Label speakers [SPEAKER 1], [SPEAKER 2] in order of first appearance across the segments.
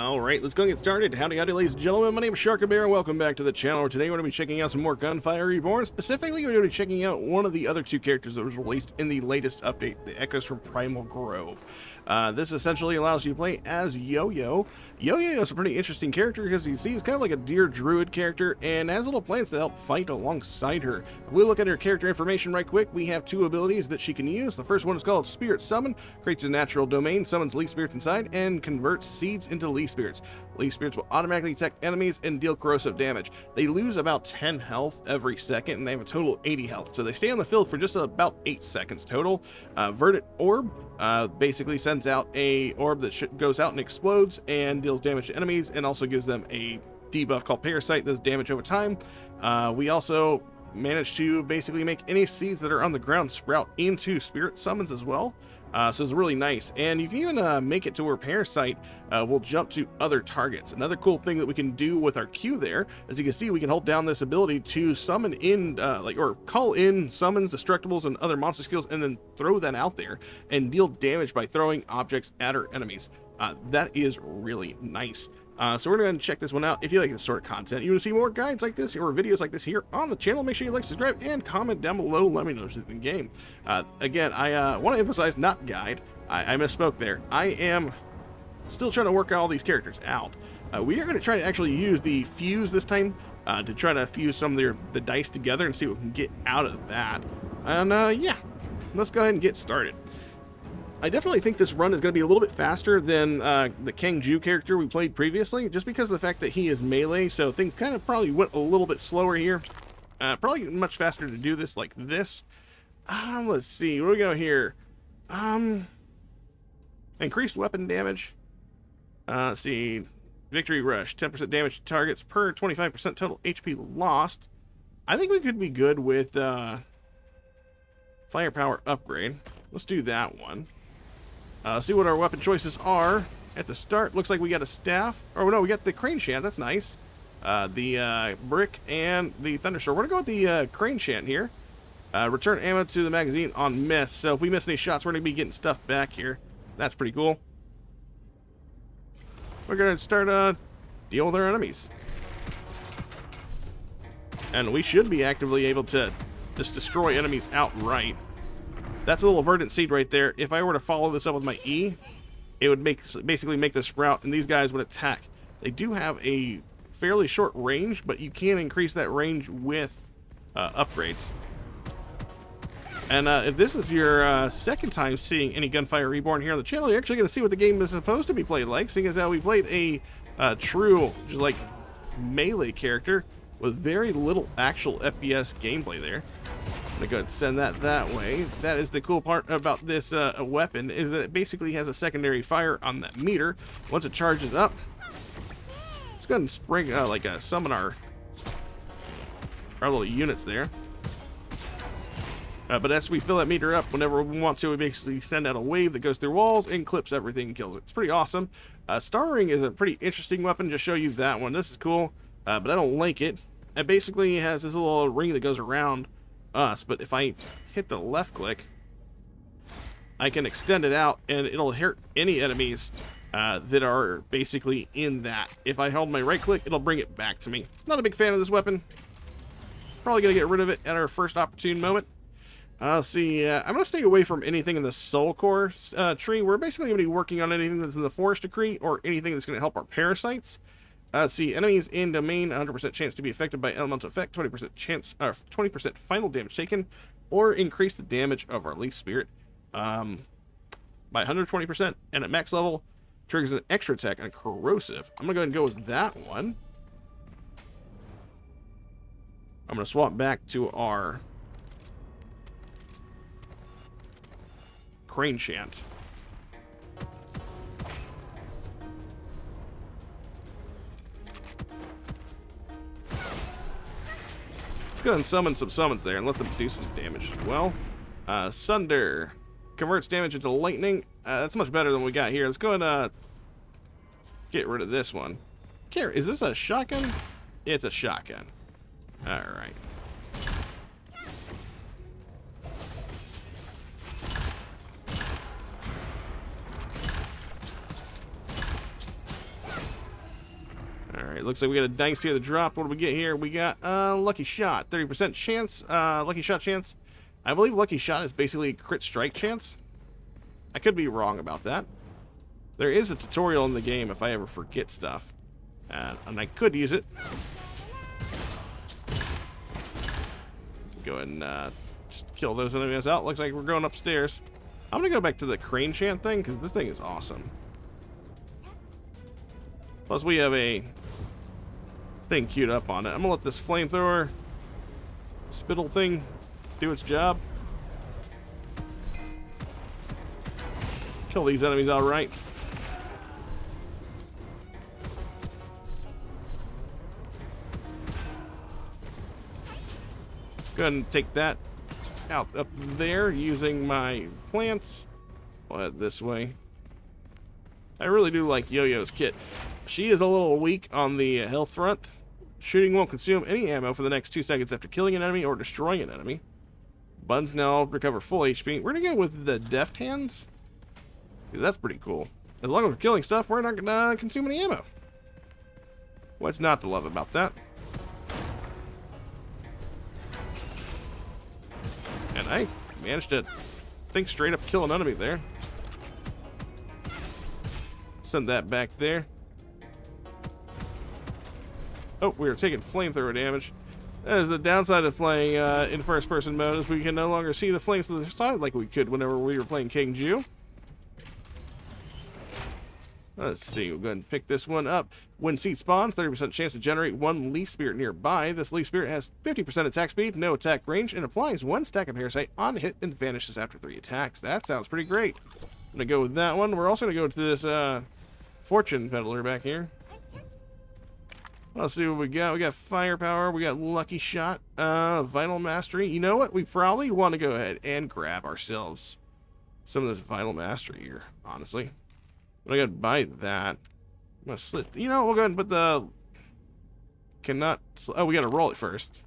[SPEAKER 1] Alright, let's go and get started. Howdy, ladies and gentlemen. My name is Sharkinbear, and welcome back to the channel. Today we're going to be checking out some more Gunfire Reborn. Specifically, we're going to be checking out one of the other two characters that was released in the latest update, the Echoes from Primal Grove. This essentially allows you to play as Yoyo. Yoyo is a pretty interesting character because you see he's kind of like a deer druid character and has little plants to help fight alongside her. If we look at her character information right quick, we have two abilities that she can use. The first one is called Spirit Summon, creates a natural domain, summons leaf spirits inside, and converts seeds into leaf spirits. Leaf spirits will automatically attack enemies and deal corrosive damage. They lose about 10 health every second, and they have a total of 80 health, so they stay on the field for just about 8 seconds total. Verdant Orb basically sends out a orb that goes out and explodes and deals damage to enemies, and also gives them a debuff called Parasite that does damage over time. We also managed to basically make any seeds that are on the ground sprout into spirit summons as well. So it's really nice, and you can even make it to where Parasite will jump to other targets. Another cool thing that we can do with our Q there, as you can see, we can hold down this ability to summon in, or call in summons, destructibles, and other monster skills, and then throw that out there and deal damage by throwing objects at our enemies. That is really nice. So we're going to check this one out. If you like this sort of content, you want to see more guides like this or videos like this here on the channel, make sure you like, subscribe, and comment down below. Let me know if you think the game. Again, I want to emphasize not guide. I misspoke there. I am still trying to work all these characters out. We are going to try to actually use the fuse this time to try to fuse some of the dice together and see what we can get out of that. And yeah, let's go ahead and get started. I definitely think this run is going to be a little bit faster than the Kangju character we played previously, just because of the fact that he is melee, so things kind of probably went a little bit slower here. Probably much faster to do this like this. Let's see, what do we got here? Increased weapon damage. Let's see, Victory Rush, 10% damage to targets per 25% total HP lost. I think we could be good with Firepower Upgrade. Let's do that one. See what our weapon choices are at the start. Looks like we got a staff. Oh no, we got the crane shant. That's nice. The brick and the thunderstorm. We're gonna go with the crane shant here. Return ammo to the magazine on miss. So if we miss any shots, we're gonna be getting stuff back here. That's pretty cool. We're gonna start deal with our enemies, and we should be actively able to just destroy enemies outright. That's a little verdant seed right there. If I were to follow this up with my E, it would basically make the sprout, and these guys would attack. They do have a fairly short range, but you can increase that range with upgrades. And if this is your second time seeing any Gunfire Reborn here on the channel, you're actually going to see what the game is supposed to be played like, seeing as how we played a true, just like, melee character with very little actual FPS gameplay there. I'm gonna go ahead and send that way. That is the cool part about this weapon, is that it basically has a secondary fire on that meter. Once it charges up, let's go ahead and spring, summon our little units there. But as we fill that meter up, whenever we want to, we basically send out a wave that goes through walls and clips everything and kills it. It's pretty awesome. Star Ring is a pretty interesting weapon. Just show you that one. This is cool, but I don't like it. It basically has this little ring that goes around us, but if I hit the left click, I can extend it out and it'll hurt any enemies that are basically in that. If I hold my right click, it'll bring it back to me. Not a big fan of this weapon. Probably gonna get rid of it at our first opportune moment. Let's see, I'm gonna stay away from anything in the soul core tree. We're basically gonna be working on anything that's in the forest decree or anything that's gonna help our parasites. Let's see, enemies in domain, 100% chance to be affected by elemental effect, 20% chance, 20% final damage taken, or increase the damage of our leaf spirit by 120%, and at max level, triggers an extra attack on corrosive. I'm gonna go ahead and go with that one. I'm gonna swap back to our crane shant. Go ahead and summon some summons there and let them do some damage as well. Sunder converts damage into lightning. That's much better than we got here. Let's go ahead and get rid of this one. Is this a shotgun? It's a shotgun. All right. Alright, looks like we got a dice here that dropped. What do we get here? We got Lucky Shot. 30% chance. Lucky Shot chance. I believe Lucky Shot is basically a crit strike chance. I could be wrong about that. There is a tutorial in the game if I ever forget stuff. And I could use it. Go ahead and just kill those enemies out. Looks like we're going upstairs. I'm going to go back to the crane chant thing because this thing is awesome. Plus, we have a thing queued up on it. I'm going to let this flamethrower spittle thing do its job. Kill these enemies outright. Go ahead and take that out up there using my plants. I'll head this way. I really do like Yoyo's kit. She is a little weak on the health front. Shooting won't consume any ammo for the next 2 seconds after killing an enemy or destroying an enemy. Buns now recover full HP. We're gonna go with the Deft Hands. That's pretty cool. As long as we're killing stuff, we're not gonna consume any ammo. What's not to love about that? And I managed to think straight up kill an enemy there. Send that back there. Oh, we are taking flamethrower damage. That is the downside of playing in first-person mode, is we can no longer see the flames to the side like we could whenever we were playing King Ju. Let's see, we'll go ahead and pick this one up. When seed spawns, 30% chance to generate 1 leaf spirit nearby. This leaf spirit has 50% attack speed, no attack range, and applies 1 stack of parasite on hit and vanishes after 3 attacks. That sounds pretty great. I'm gonna go with that one. We're also gonna go to this fortune peddler back here. Let's see what we got. We got firepower. We got lucky shot. Vital mastery. You know what? We probably want to go ahead and grab ourselves some of this vital mastery here, honestly. I'm gonna go buy that. I'm gonna slit. You know, we'll go ahead and put the. Cannot. Oh, we gotta roll it first.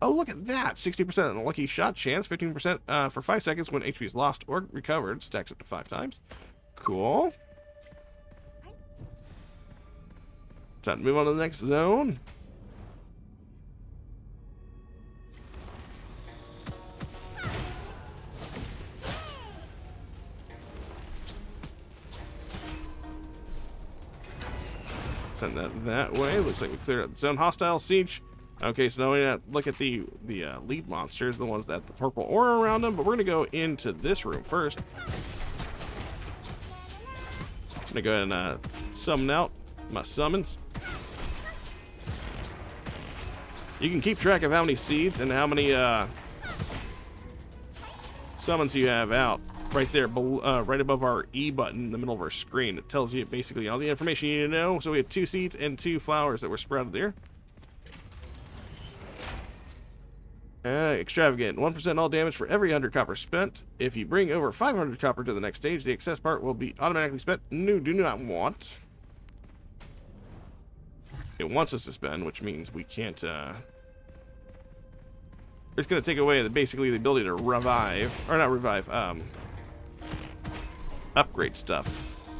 [SPEAKER 1] Oh, look at that! 60% on a lucky shot chance. 15% for 5 seconds when HP is lost or recovered. Stacks up to 5 times. Cool. Time to move on to the next zone. Send that way. Looks like we cleared out the zone. Hostile siege. Okay, so now we gotta look at the lead monsters, the ones that have the purple aura around them. But we're gonna go into this room first. I'm gonna go ahead and summon out my summons. You can keep track of how many seeds and how many summons you have out right there, right above our E button in the middle of our screen. It tells you basically all the information you need to know. So we have 2 seeds and 2 flowers that were sprouted there. Extravagant. 1% all damage for every 100 copper spent. If you bring over 500 copper to the next stage, the excess part will be automatically spent. No, do not want. It wants us to spend, which means we can't, it's going to take away basically the ability to revive, or not revive, upgrade stuff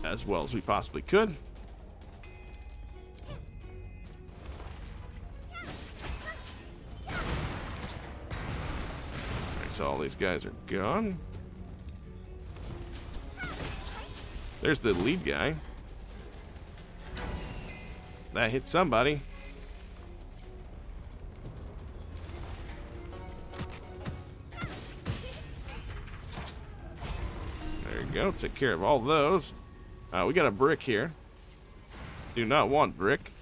[SPEAKER 1] as well as we possibly could. Alright, so all these guys are gone. There's the lead guy. That hit somebody. There you go. Take care of all those. We got a brick here. Do not want brick.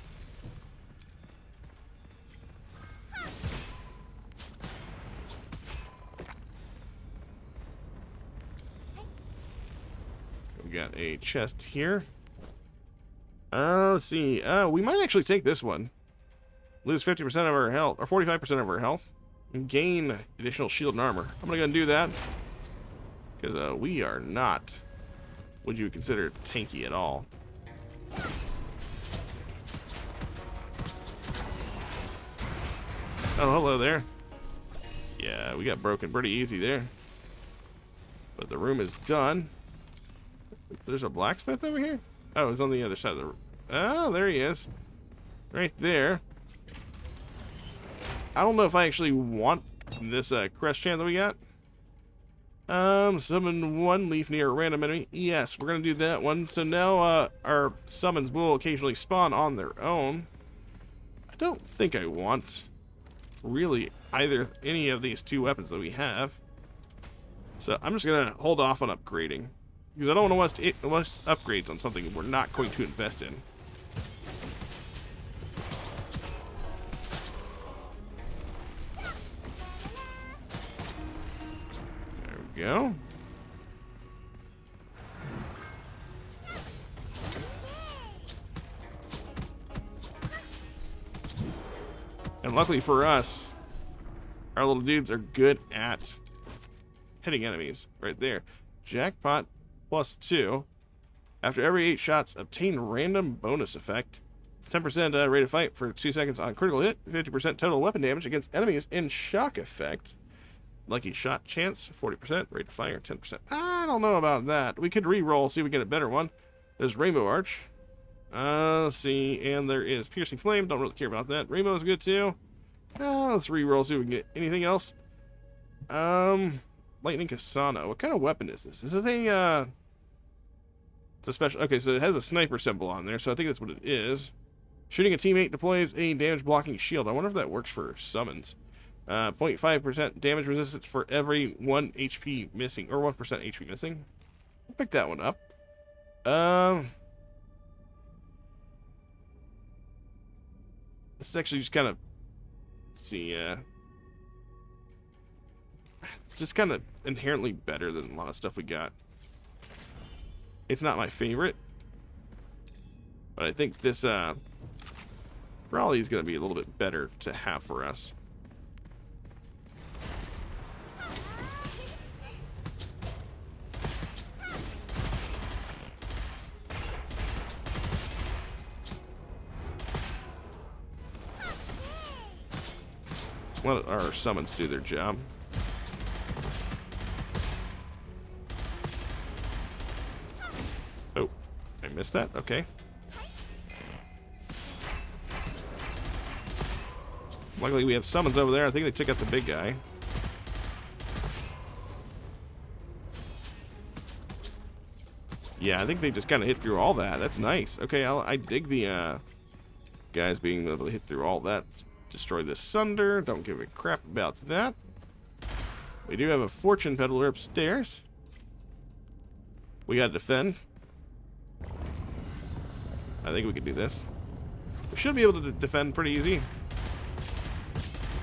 [SPEAKER 1] We got a chest here. Let's see. We might actually take this one. Lose 50% of our health, or 45% of our health, and gain additional shield and armor. I'm gonna go and do that because we are not what you would consider tanky at all. Oh, hello there. Yeah, we got broken pretty easy there. But the room is done. There's a blacksmith over here? Oh, it's on the other side of the room. Oh, there he is. Right there. I don't know if I actually want this crest chant that we got. Summon one leaf near a random enemy. Yes, we're gonna do that one. So now our summons will occasionally spawn on their own. I don't think I want really either any of these two weapons that we have. So I'm just gonna hold off on upgrading because I don't want to waste upgrades on something we're not going to invest in. Go. And luckily for us, our little dudes are good at hitting enemies. Right there. Jackpot +2. After every 8 shots, obtain random bonus effect. 10% rate of fight for 2 seconds on critical hit. 50% total weapon damage against enemies in shock effect. Lucky shot chance, 40%. Rate of fire, 10%. I don't know about that. We could re-roll, see if we get a better one. There's Rainbow Arch. Let's see. And there is Piercing Flame. Don't really care about that. Rainbow is good too. Let's re-roll, see if we can get anything else. Lightning Kasana. What kind of weapon is this? Is it a, it's a special... Okay, so it has a sniper symbol on there, so I think that's what it is. Shooting a teammate deploys a damage-blocking shield. I wonder if that works for summons. 0.5% damage resistance for every 1 HP missing, or 1% HP missing. I'll pick that one up. This is actually just kind of, let's see, just kind of inherently better than a lot of stuff we got. It's not my favorite, but I think this probably is going to be a little bit better to have for us. Let our summons do their job. Oh, I missed that? Okay. Luckily we have summons over there. I think they took out the big guy. Yeah, I think they just kind of hit through all that. That's nice. Okay, I dig the guys being able to hit through all that. Destroy this Sunder. Don't give a crap about that. We do have a Fortune Peddler upstairs. We gotta defend. I think we can do this. We should be able to defend pretty easy.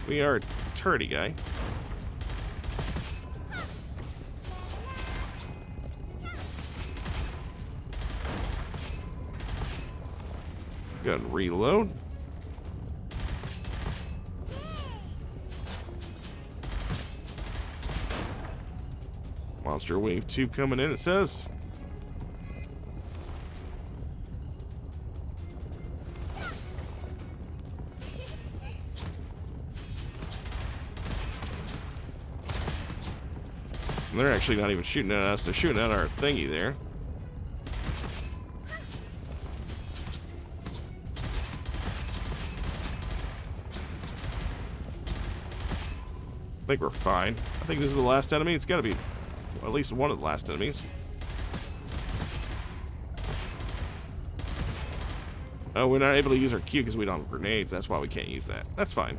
[SPEAKER 1] We are a turrety guy. Go ahead and reload. Monster Wave 2 coming in, it says. And they're actually not even shooting at us, they're shooting at our thingy there. I think we're fine. I think this is the last enemy. It's got to be at least one of the last enemies. Oh, we're not able to use our Q because we don't have grenades. That's why we can't use that. That's fine.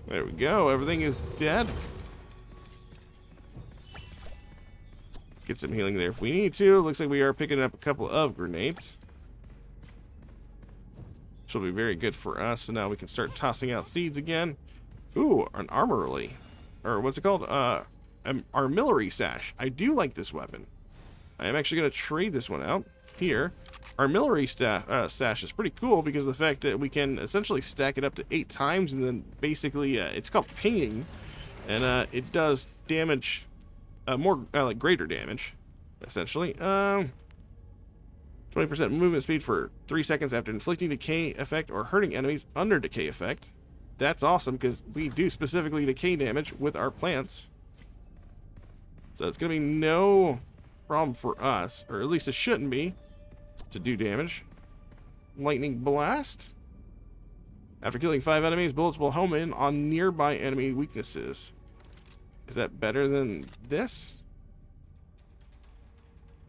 [SPEAKER 1] There we go. Everything is dead. Get some healing there if we need to. Looks like we are picking up a couple of grenades. Which will be very good for us. So now we can start tossing out seeds again. Ooh, an Armillary. Or what's it called? An Armillary Sash. I do like this weapon. I am actually going to trade this one out here. Armillary Sash is pretty cool because of the fact that we can essentially stack it up to 8 times and then basically, it's called pinging. And it does damage, like greater damage, essentially. 20% movement speed for 3 seconds after inflicting decay effect or hurting enemies under decay effect. That's awesome because we do specifically decay damage with our plants. So it's going to be no problem for us, or at least it shouldn't be, to do damage. Lightning Blast. After killing 5 enemies, bullets will home in on nearby enemy weaknesses. Is that better than this?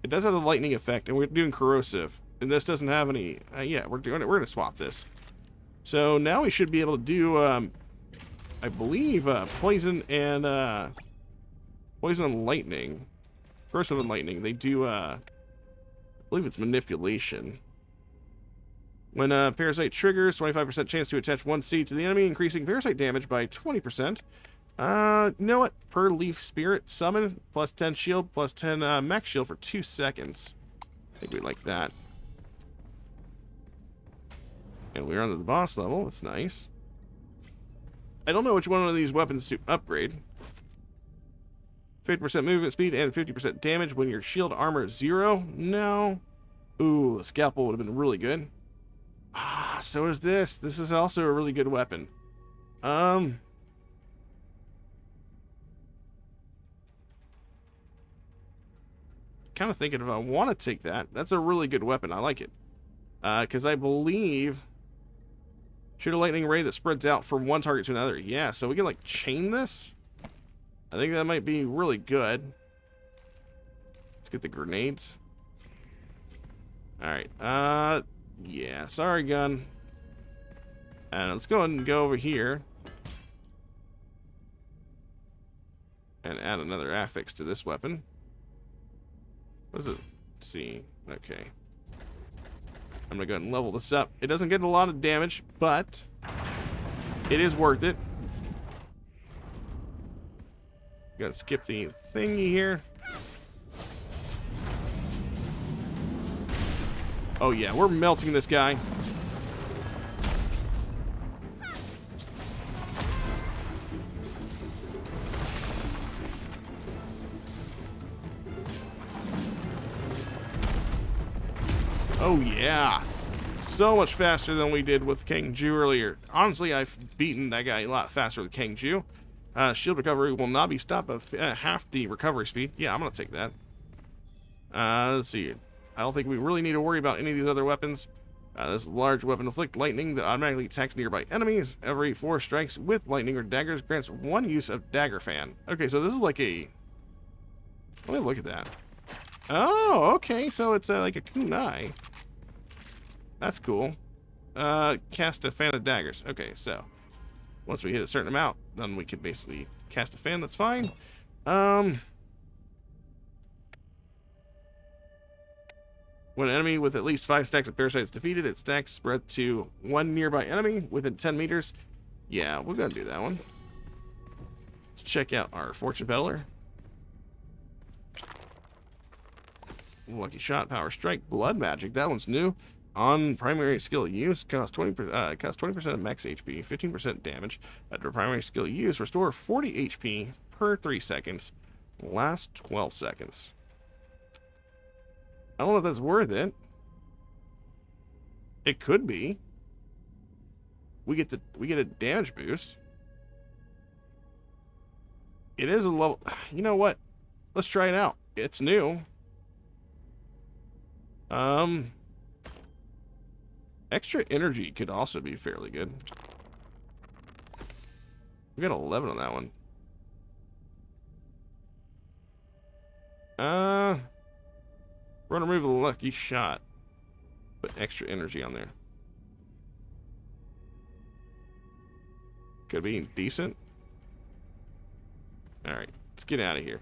[SPEAKER 1] It does have the lightning effect, and we're doing corrosive. And this doesn't have any... yeah, we're doing it. We're going to swap this. So now we should be able to do, I believe, poison and lightning. Corrosive and lightning. They do, I believe it's manipulation. When Parasite triggers, 25% chance to attach 1 seed to the enemy, increasing Parasite damage by 20%. You know what? Per Leaf Spirit, summon, plus 10 shield, plus 10 max shield for 2 seconds. I think we like that. And we're on to the boss level. That's nice. I don't know which one of these weapons to upgrade. 50% movement speed and 50% damage when your shield armor is 0. No. Ooh, the scalpel would have been really good. Ah, so is this. This is also a really good weapon. Kind of thinking if I want to take that. That's a really good weapon. I like it. Because I believe... Shoot a lightning ray that spreads out from one target to another. Yeah, so we can, like, chain this. I think that might be really good. Let's get the grenades. Alright, yeah, sorry, gun. And let's go ahead and go over here. And add another affix to this weapon. What is it? Let's see. Okay. I'm gonna go ahead and level this up. It doesn't get a lot of damage, but it is worth it. Gotta skip the thingy here. Oh yeah, we're melting this guy. Oh yeah, so much faster than we did with King Ju earlier. Honestly, I've beaten that guy a lot faster with King Ju. Shield recovery will not be stopped at half the recovery speed. Yeah, I'm gonna take that. Let's see. I don't think we really need to worry about any of these other weapons. This large weapon inflict lightning that automatically attacks nearby enemies. Every 4 strikes with lightning or daggers grants 1 use of dagger fan. Okay, so this is like a... Let me look at that. Oh, okay, so it's like a kunai. That's cool. Cast a fan of daggers. Okay, so once we hit a certain amount, then we can basically cast a fan. That's fine. When an enemy with at least 5 stacks of parasites defeated, its stacks spread to 1 nearby enemy within 10 meters. Yeah, we're gonna do that one. Let's check out our fortune peddler. Lucky shot, power strike, blood magic. That one's new. On primary skill use, costs 20% of max HP, 15% damage. After primary skill use, restore 40 HP per 3 seconds. Last 12 seconds. I don't know if that's worth it. It could be. We get a damage boost. It is a level. You know what? Let's try it out. It's new. Extra energy could also be fairly good. We got 11 on that one. We're gonna remove the lucky shot. Put extra energy on there. Could be decent. Alright, let's get out of here.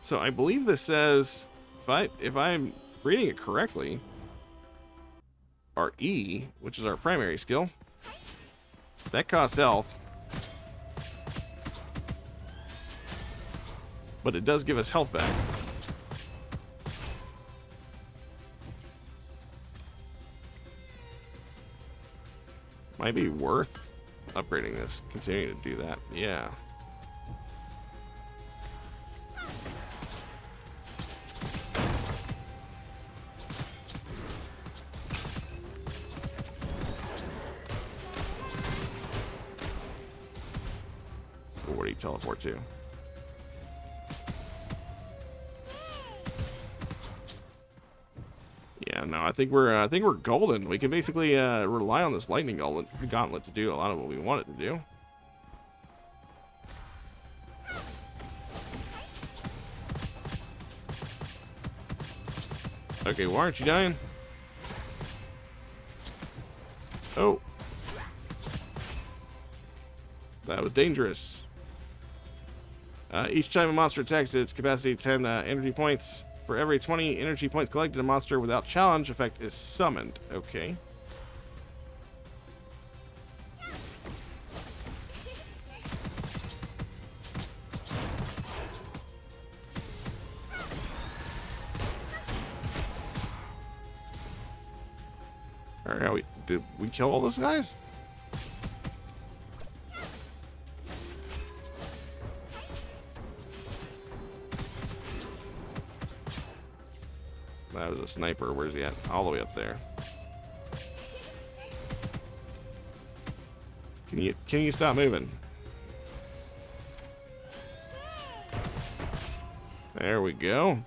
[SPEAKER 1] So I believe this says, if I'm reading it correctly, our E, which is our primary skill, that costs health. But it does give us health back. Might be worth upgrading this. Continuing to do that. Yeah. Where do you teleport to? No, I think we're golden. We can basically rely on this lightning gauntlet to do a lot of what we want it to do. Okay, why aren't you dying? Oh. That was dangerous. Each time a monster attacks, its capacity 10 energy points. For every 20 energy points collected, a monster without challenge effect is summoned. Okay. Alright, did we kill all those guys? That was a sniper. Where's he at? All the way up there. Can you stop moving? There we go.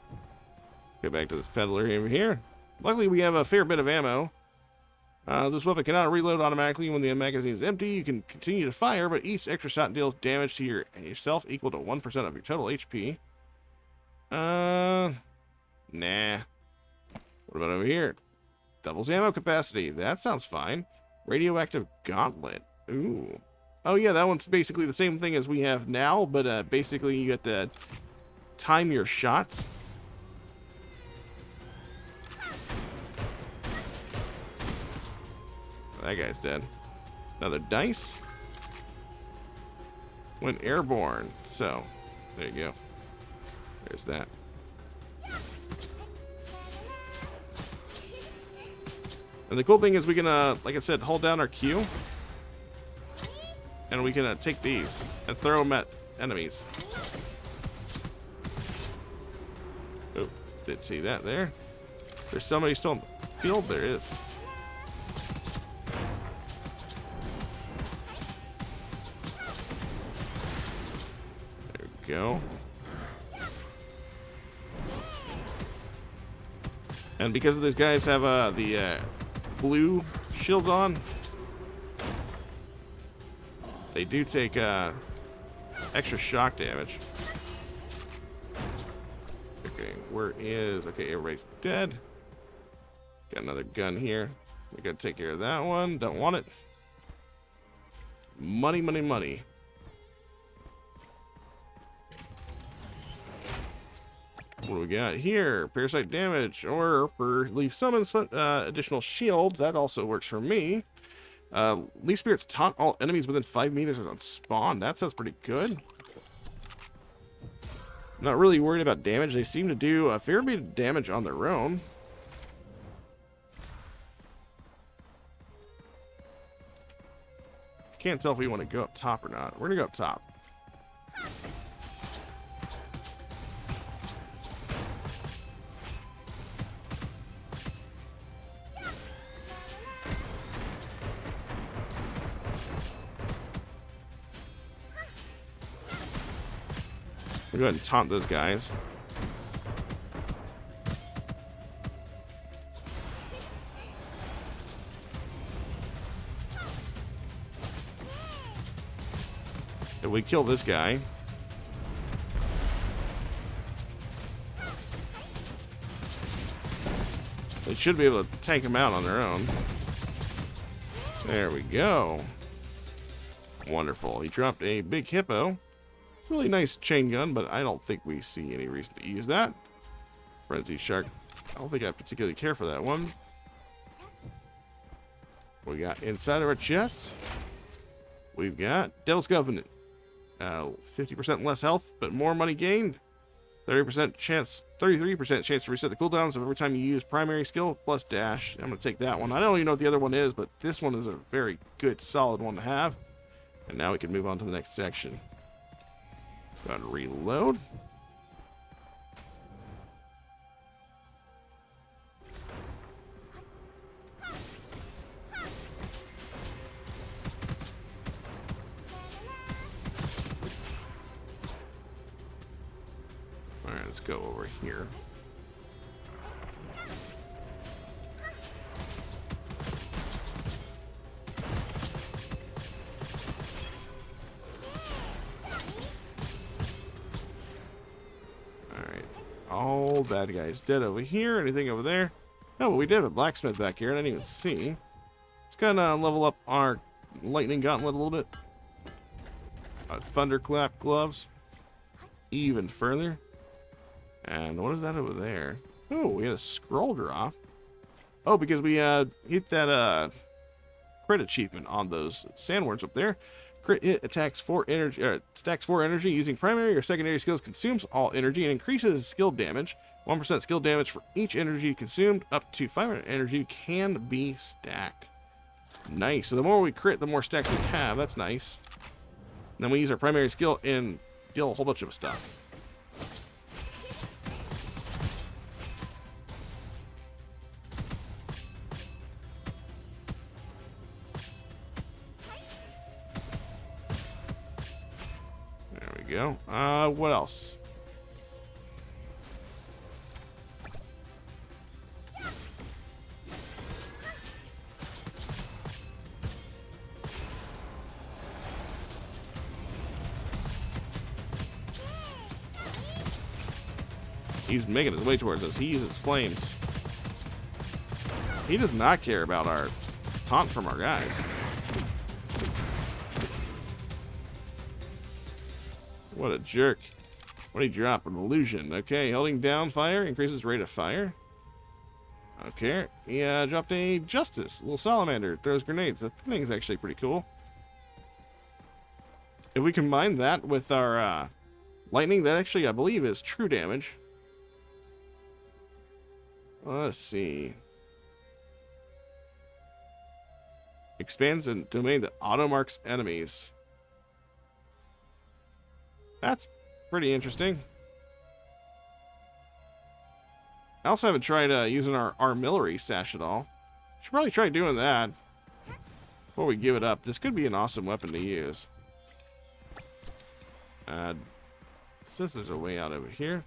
[SPEAKER 1] Get back to this peddler over here. Luckily, we have a fair bit of ammo. This weapon cannot reload automatically when the magazine is empty. You can continue to fire, but each extra shot deals damage to yourself equal to 1% of your total HP. Nah. What about over here? Doubles ammo capacity. That sounds fine. Radioactive gauntlet. Ooh. Oh yeah, that one's basically the same thing as we have now, but basically you get to time your shots. That guy's dead. Another dice. Went airborne. So, there you go. There's that. And the cool thing is we can, like I said, hold down our Q. And we can take these and throw them at enemies. Oh, did see that there. There's somebody still in the field. There is. There we go. And because of these guys have the blue shields on, they do take extra shock damage. Okay, where is... Okay, everybody's dead. Got another gun here. We gotta take care of that one. Don't want it. Money, money, money. What do we got here? Parasite damage, or for leaf summons, additional shields. That also works for me. Leaf spirits taunt all enemies within 5 meters on spawn. That sounds pretty good. Not really worried about damage. They seem to do a fair bit of damage on their own. Can't tell if we want to go up top or not. We're gonna go up top. We'll go ahead and taunt those guys. If we kill this guy, they should be able to take him out on their own. There we go. Wonderful. He dropped a big hippo. Really nice chain gun, but I don't think we see any reason to use that. Frenzy Shark. I don't think I particularly care for that one. What we got inside of our chest? We've got Devil's Covenant. 50% less health, but more money gained. 33% chance to reset the cooldowns of every time you use primary skill plus dash. I'm gonna take that one. I don't even know what the other one is, but this one is a very good, solid one to have. And now we can move on to the next section. Go ahead and reload. Alright, let's go over here. all bad guys dead over here. Anything over there? No, but we did have a blacksmith back here. I didn't even see. Let's kind of level up our lightning gauntlet a little bit. Thunderclap gloves. Even further. And what is that over there? Oh, we had a scroll drop. Oh, because we hit that crit achievement on those sandworms up there. Crit hit attacks 4 energy, stacks 4 energy using primary or secondary skills, consumes all energy, and increases skill damage. 1% skill damage for each energy consumed, up to 500 energy can be stacked. Nice. So the more we crit, the more stacks we have. That's nice. And then we use our primary skill and deal a whole bunch of stuff. There we go. What else? He's making his way towards us. He uses flames. He does not care about our taunt from our guys. What a jerk. What did he drop? An illusion. Okay, holding down fire increases rate of fire. Okay, he dropped a justice. A little salamander. Throws grenades. That thing's actually pretty cool. If we combine that with our lightning, that actually, I believe, is true damage. Let's see. Expands a domain that auto-marks enemies. That's pretty interesting. I also haven't tried using our Armillary Sash at all. Should probably try doing that before we give it up. This could be an awesome weapon to use. Since there's a way out over here.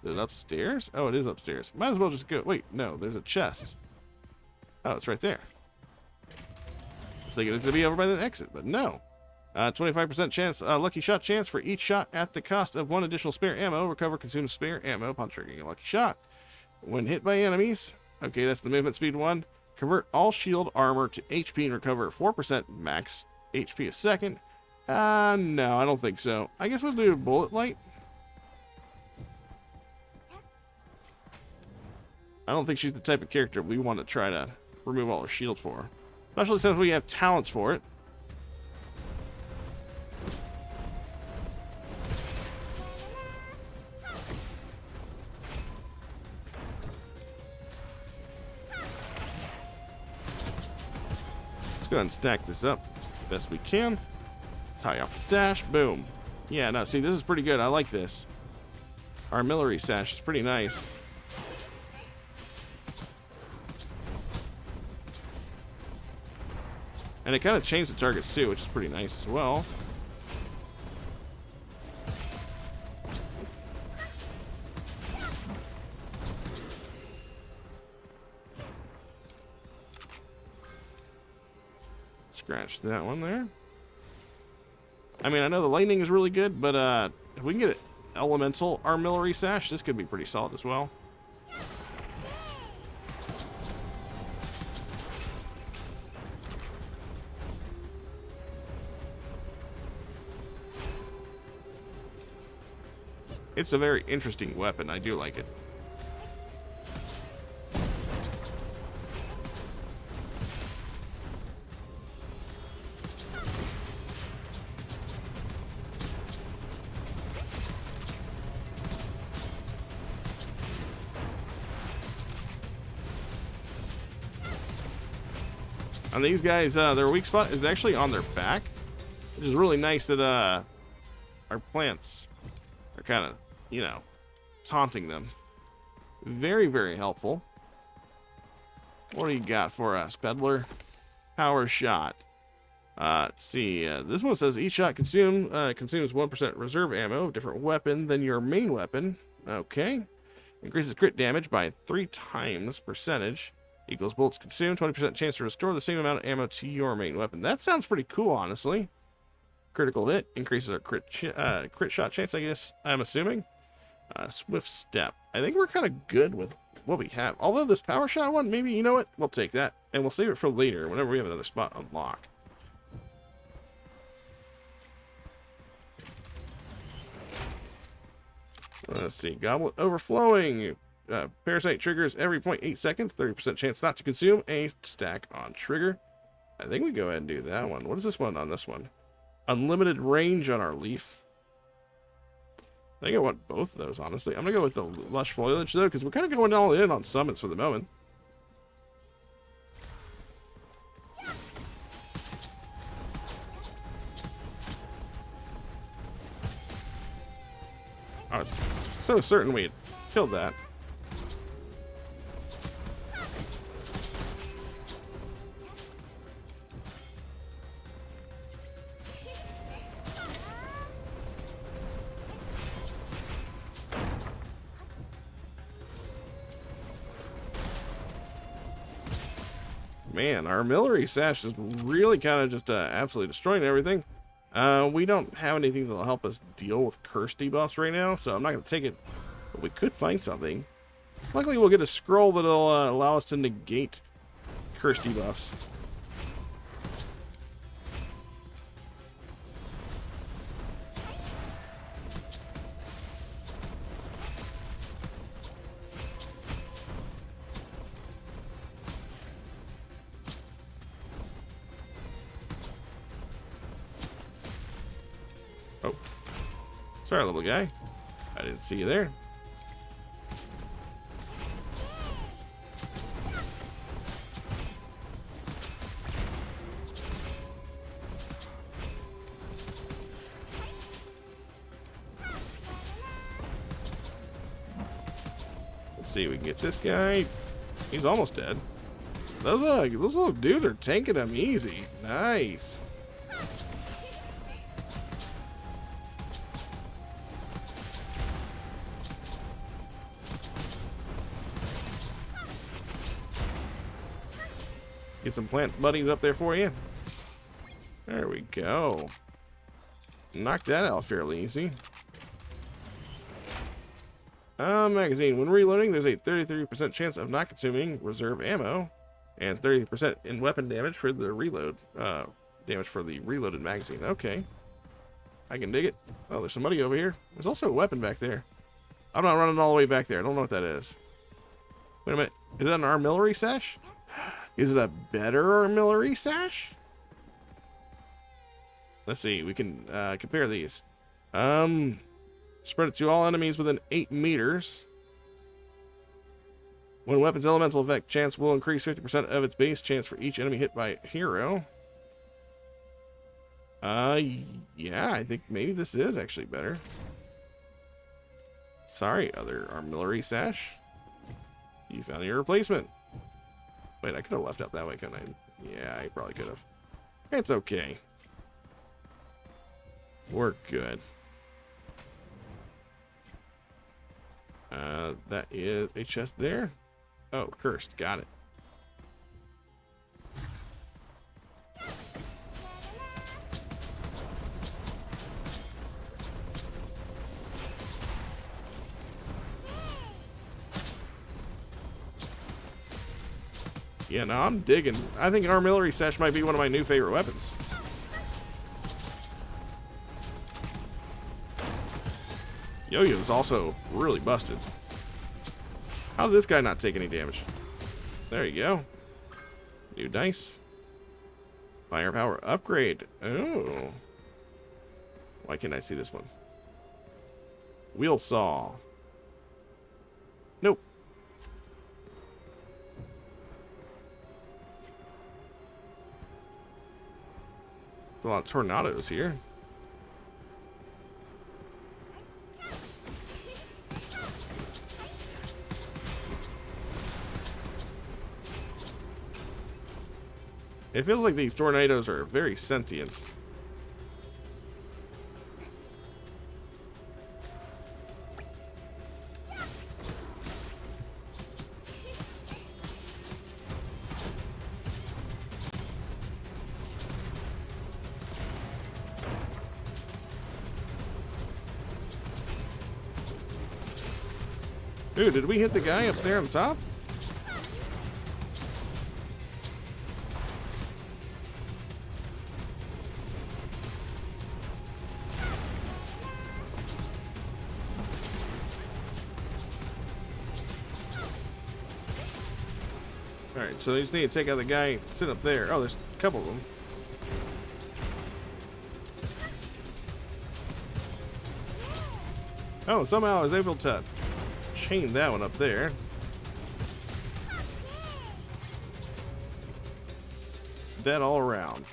[SPEAKER 1] Is it upstairs? Oh, it is upstairs. Might as well just go. Wait, no, there's a chest. Oh, it's right there. I was thinking it's going to be over by the exit, but no. 25% chance, lucky shot chance for each shot at the cost of 1 additional spare ammo. Recover consumed spare ammo upon triggering a lucky shot. When hit by enemies, okay, that's the movement speed 1. Convert all shield armor to HP and recover 4% max HP a second. No, I don't think so. I guess we'll do a bullet light. I don't think she's the type of character we want to try to remove all her shield for. Especially since we have talents for it. Let's go ahead and stack this up best we can. Tie off the sash. Boom. Yeah, no, see, this is pretty good. I like this. Our Armillary Sash is pretty nice. And it kind of changed the targets too, which is pretty nice as well. Scratch that one there. I mean, I know the lightning is really good, but if we can get an elemental Armillary Sash, this could be pretty solid as well. It's a very interesting weapon. I do like it. And these guys, their weak spot is actually on their back, which is really nice that our plants are kind of, you know, taunting them. Very, very helpful. What do you got for us, Peddler? Power shot. Let's see. This one says each shot consumes 1% reserve ammo of different weapon than your main weapon. Okay. Increases crit damage by 3 times percentage. Equals bullets consumed. 20% chance to restore the same amount of ammo to your main weapon. That sounds pretty cool, honestly. Critical hit increases our crit shot chance, I guess, I'm assuming. Swift Step. I think we're kind of good with what we have. Although this Power Shot one, maybe, you know what? We'll take that. And we'll save it for later, whenever we have another spot unlocked. Let's see. Goblet Overflowing. Parasite triggers every 0.8 seconds. 30% chance not to consume a stack on trigger. I think we go ahead and do that one. What is this one on this one? Unlimited range on our leaf. I think I want both of those, honestly. I'm going to go with the lush foliage, though, because we're kind of going all in on summons for the moment. I was so certain we had killed that. Man, our Armillary Sash is really kind of just absolutely destroying everything. We don't have anything that'll help us deal with curse debuffs right now, so I'm not going to take it. But we could find something. Luckily, we'll get a scroll that'll allow us to negate curse debuffs. Oh, sorry, little guy. I didn't see you there. Let's see if we can get this guy. He's almost dead. Those little dudes are tanking him easy. Nice. Get some plant buddies up there for you. There we go. Knock that out fairly easy. Magazine. When reloading, there's a 33% chance of not consuming reserve ammo, and 30% in weapon damage for the reload. Damage for the reloaded magazine. Okay. I can dig it. Oh, there's somebody over here. There's also a weapon back there. I'm not running all the way back there. I don't know what that is. Wait a minute. Is that an Armillary Sash? Is it a better Armillary Sash? Let's see. We can compare these. Spread it to all enemies within 8 meters. When weapon's elemental effect chance will increase 50% of its base chance for each enemy hit by a hero. Yeah, I think maybe this is actually better. Sorry, other Armillary Sash. You found your replacement. Wait, I could have left out that way, couldn't I? Yeah, I probably could have. It's okay. We're good. That is a chest there. Oh, cursed. Got it. Yeah, no, I'm digging. I think an Armillary Sash might be one of my new favorite weapons. Yoyo's also really busted. How did this guy not take any damage? There you go. New dice. Firepower upgrade. Oh. Why can't I see this one? Wheel saw. Nope. A lot of tornadoes here. It feels like these tornadoes are very sentient. Ooh, did we hit the guy up there on top? Alright, so you just need to take out the guy sitting up there. Oh, there's a couple of them. Oh, somehow I was able to chain that one up there. That all around.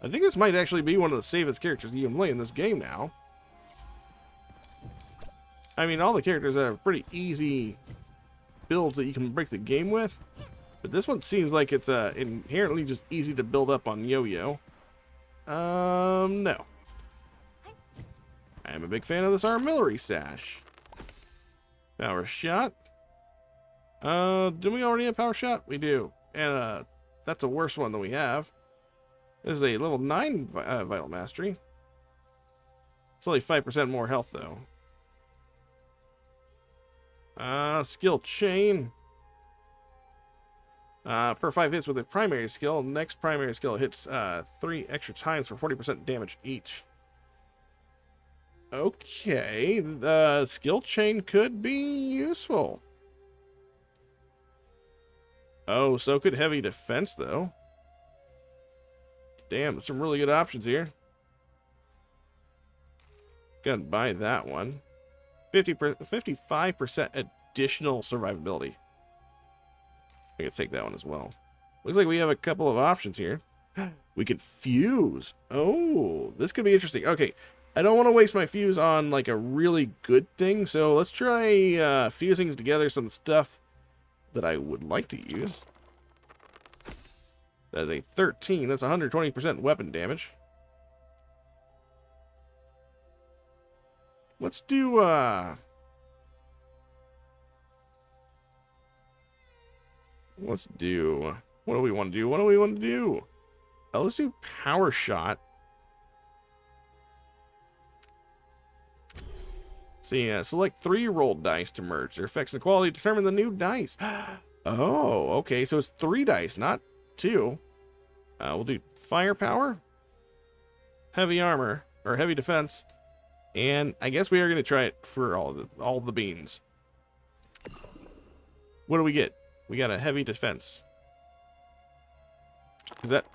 [SPEAKER 1] I think this might actually be one of the safest characters you can play in this game now. I mean, all the characters have pretty easy builds that you can break the game with. But this one seems like it's inherently just easy to build up on Yoyo. No. I am a big fan of this Armillary Sash. Power shot. Do we already have power shot? We do. And that's a worse one than we have. This is a level 9 Vital Mastery. It's only 5% more health, though. Skill Chain. Per 5 hits with a primary skill, next primary skill hits 3 extra times for 40% damage each. Okay, the skill chain could be useful. Oh, so could heavy defense, though. Damn, there's some really good options here. Gonna buy that one. 55% additional survivability. I could take that one as well. Looks like we have a couple of options here. We can fuse. Oh, this could be interesting. Okay, I don't want to waste my fuse on like a really good thing, so let's try fusing together some stuff that I would like to use. That is a 13. That's 120% weapon damage. Let's do what do we want to do? What do we want to do? Oh, let's do power shot. See, select 3 rolled dice to merge. Their effects and quality determine the new dice. Oh, okay, so it's 3 dice, not 2. We'll do firepower, heavy armor, or heavy defense, and I guess we are going to try it for all the beans. What do we get? We got a heavy defense. Is that...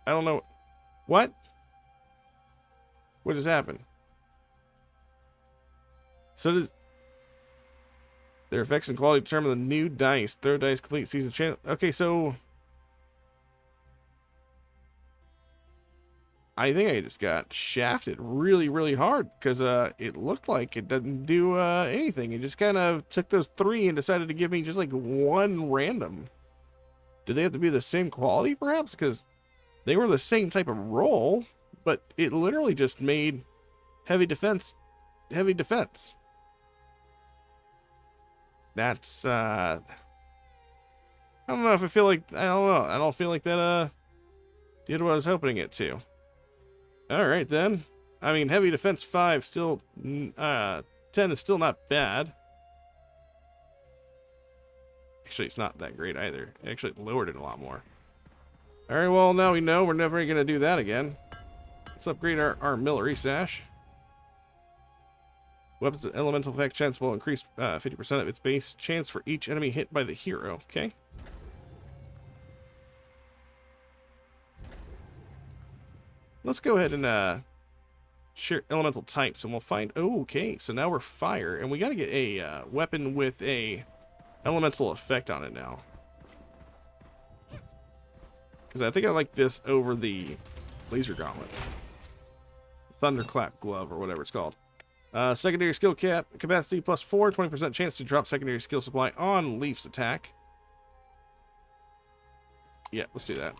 [SPEAKER 1] I don't know. What? What just happened? So does... Their effects and quality determine the new dice. Throw dice complete season chance. Okay, so... I think I just got shafted really, really hard because it looked like it didn't do anything. It just kind of took those 3 and decided to give me just like 1 random. Do they have to be the same quality, perhaps? Because they were the same type of roll, but it literally just made heavy defense, heavy defense. That's, I don't know if I feel like, I don't know. I don't feel like that, did what I was hoping it to. Alright then. I mean, heavy defense 5 still, 10 is still not bad. Actually, it's not that great either. It actually lowered it a lot more. Alright, well, now we know we're never going to do that again. Let's upgrade our Armillary Sash. Weapons and elemental effect chance will increase 50% of its base chance for each enemy hit by the hero. Okay. Let's go ahead and share elemental types, and we'll find... Oh, okay, so now we're fire, and we got to get a weapon with a elemental effect on it now. Because I think I like this over the laser gauntlet. Thunderclap glove, or whatever it's called. Secondary skill capacity plus 4, 20% chance to drop secondary skill supply on Leaf's attack. Yeah, let's do that.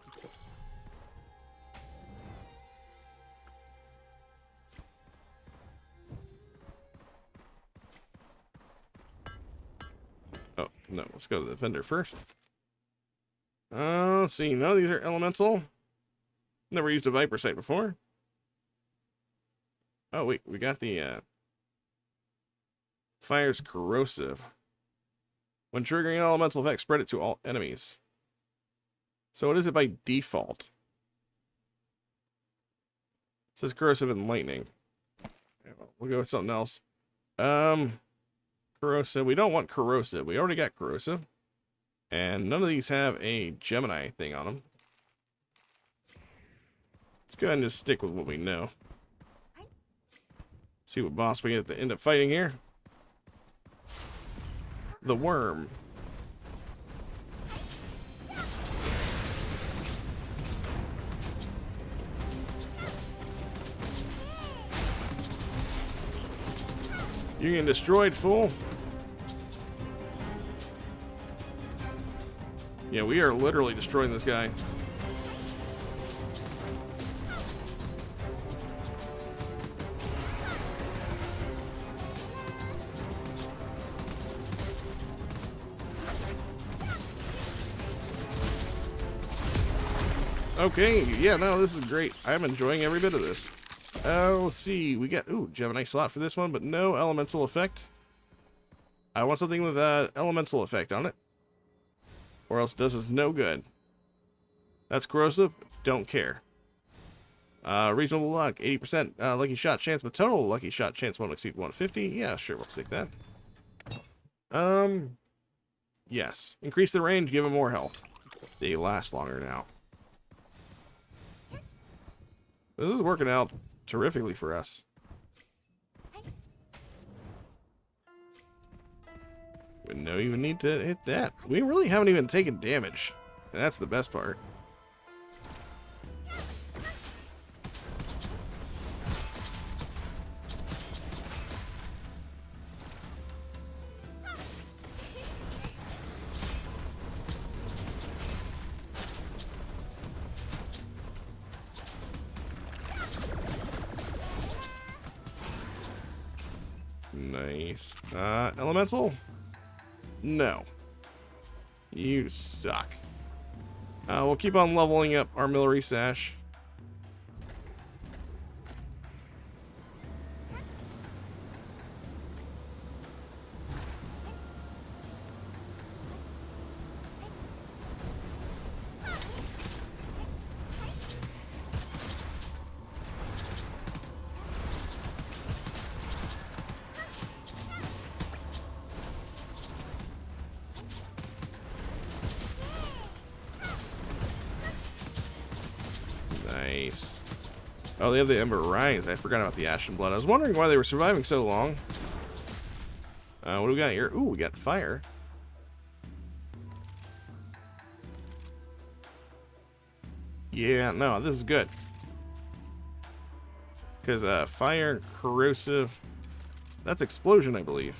[SPEAKER 1] Oh, no, let's go to the vendor first. Let's see, none of these are elemental. Never used a Viper sight before. Oh, wait, we got the, Fire's corrosive. When triggering an elemental effect, spread it to all enemies. So what is it by default? It says corrosive and lightning. We'll go with something else. Corrosive. We don't want corrosive. We already got corrosive. And none of these have a Gemini thing on them. Let's go ahead and just stick with what we know. See what boss we get to end up fighting here. The worm. You're getting destroyed, fool. Yeah, we are literally destroying this guy. Okay, yeah, no, this is great. I'm enjoying every bit of this. Let's see, we got, ooh, Gemini slot for this one, but no elemental effect. I want something with an elemental effect on it, or else does us no good. That's corrosive, don't care. Reasonable luck, 80% lucky shot chance, but total lucky shot chance won't exceed 150. Yeah, sure, we'll take that. Yes. Increase the range, give them more health. They last longer now. This is working out terrifically for us. We don't even need to hit that. We really haven't even taken damage. And that's the best part. Nice. Elemental? No. You suck. We'll keep on leveling up Armillary Sash. Nice. Oh, they have the Ember Rise. I forgot about the Ashen Blood. I was wondering why they were surviving so long. What do we got here? Ooh, we got fire. Yeah, no, this is good. Because fire, corrosive. That's explosion, I believe.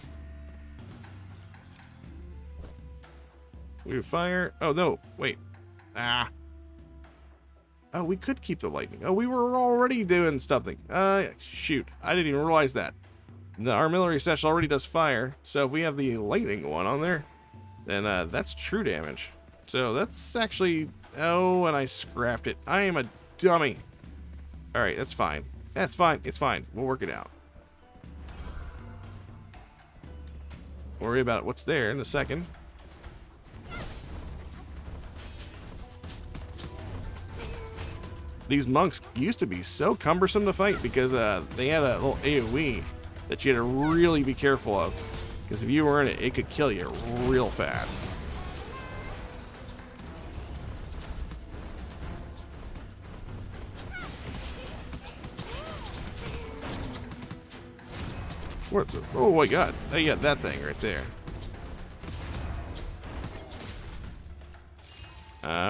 [SPEAKER 1] We have fire. Oh, no. Wait. Ah. Oh, we could keep the lightning. Oh, we were already doing something. Shoot. I didn't even realize that. The Armillary Sash already does fire, so if we have the lightning one on there, then that's true damage. So that's actually... Oh, and I scrapped it. I am a dummy. Alright, that's fine. That's fine. It's fine. We'll work it out. Worry about what's there in a second. These monks used to be so cumbersome to fight because they had a little AoE that you had to really be careful of. Because if you were in it, it could kill you real fast. What the, oh my god, they got that thing right there.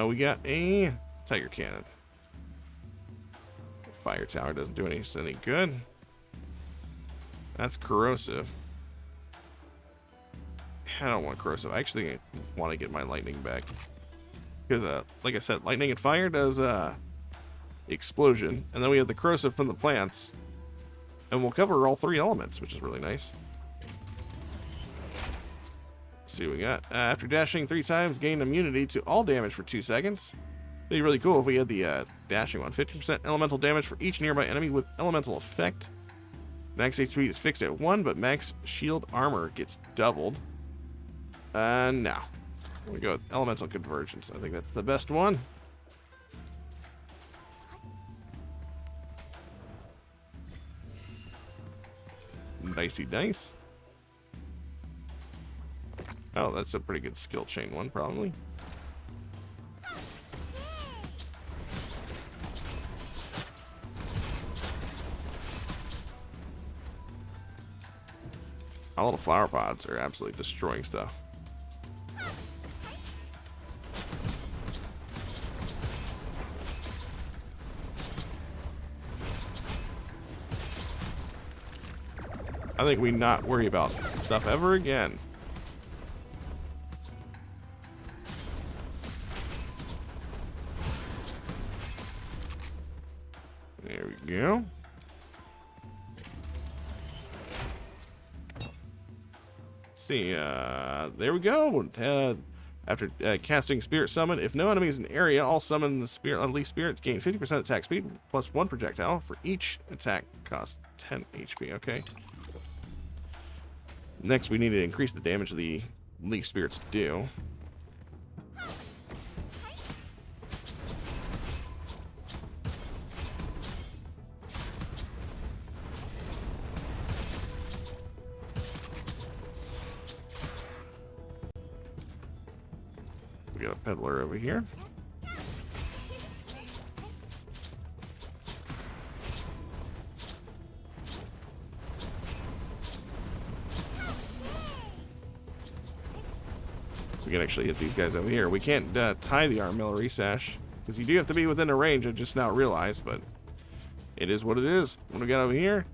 [SPEAKER 1] We got a Tiger Cannon. Fire tower doesn't do any good. That's corrosive. I don't want corrosive. I actually want to get my lightning back. Because, like I said, lightning and fire does explosion. And then we have the corrosive from the plants. And we'll cover all three elements, which is really nice. Let's see what we got. After dashing 3 times, gain immunity to all damage for 2 seconds. It'd be really cool if we had the dashing one. 50% elemental damage for each nearby enemy with elemental effect. Max HP is fixed at 1, but max shield armor gets doubled. No. We go with elemental convergence. I think that's the best one. Dicey dice. Oh, that's a pretty good skill chain one, probably. All the flower pods are absolutely destroying stuff. I think we not worry about stuff ever again. There we go. See, there we go. After casting Spirit Summon, if no enemies in the area, all summon the Spirit Unleashed Spirits gain 50% attack speed plus 1 projectile for each attack cost 10 HP. Okay. Next, we need to increase the damage the Leaf Spirits do. We got a peddler over here. We can actually hit these guys over here. We can't tie the Armillary, Sash, because you do have to be within a range. I just now realized, but it is what it is. What do we got over here?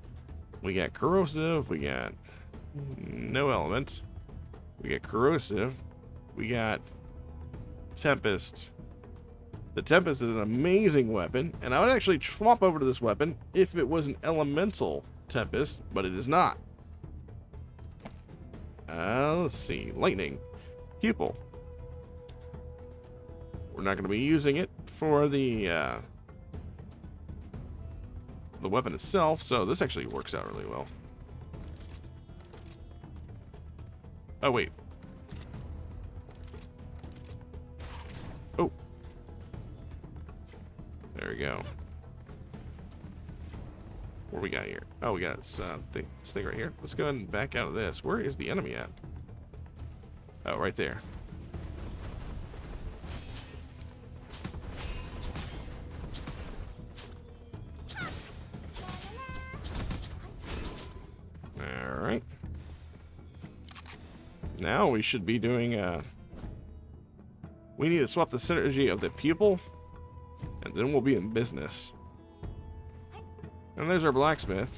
[SPEAKER 1] We got corrosive. We got no element. We got corrosive. We got Tempest. The Tempest is an amazing weapon, and I would actually swap over to this weapon if it was an elemental Tempest, but it is not. Let's see. Lightning. Pupil. We're not going to be using it for the weapon itself, so this actually works out really well. Oh, wait. Oh. There we go. What we got here? Oh, we got this thing right here. Let's go ahead and back out of this. Where is the enemy at? Oh, right there. Alright. Now we should be doing, we need to swap the synergy of the pupil, and then we'll be in business. And there's our blacksmith.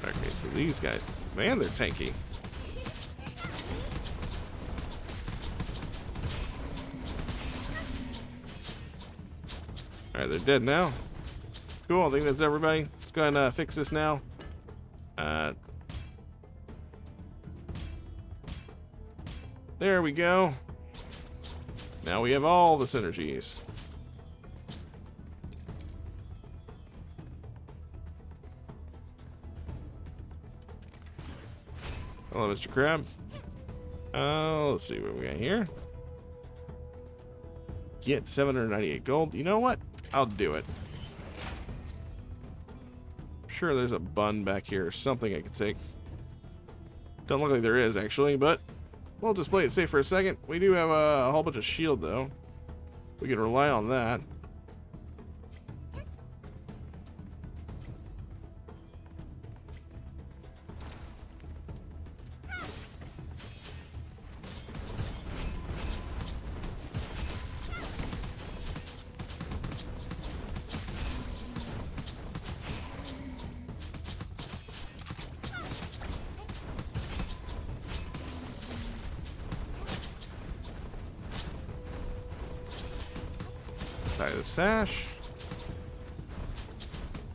[SPEAKER 1] Okay, so these guys, man, they're tanky. Alright, they're dead now. Cool, I think that's everybody. Let's go ahead and fix this now. There we go. Now we have all the synergies. Hello, Mr. Crab. Let's see what we got here. Get 798 gold. You know what? I'll do it. I'm sure there's a bun back here or something I could take. Don't look like there is, actually, but we'll just play it safe for a second. We do have a whole bunch of shield, though. We can rely on that. Die the Sash.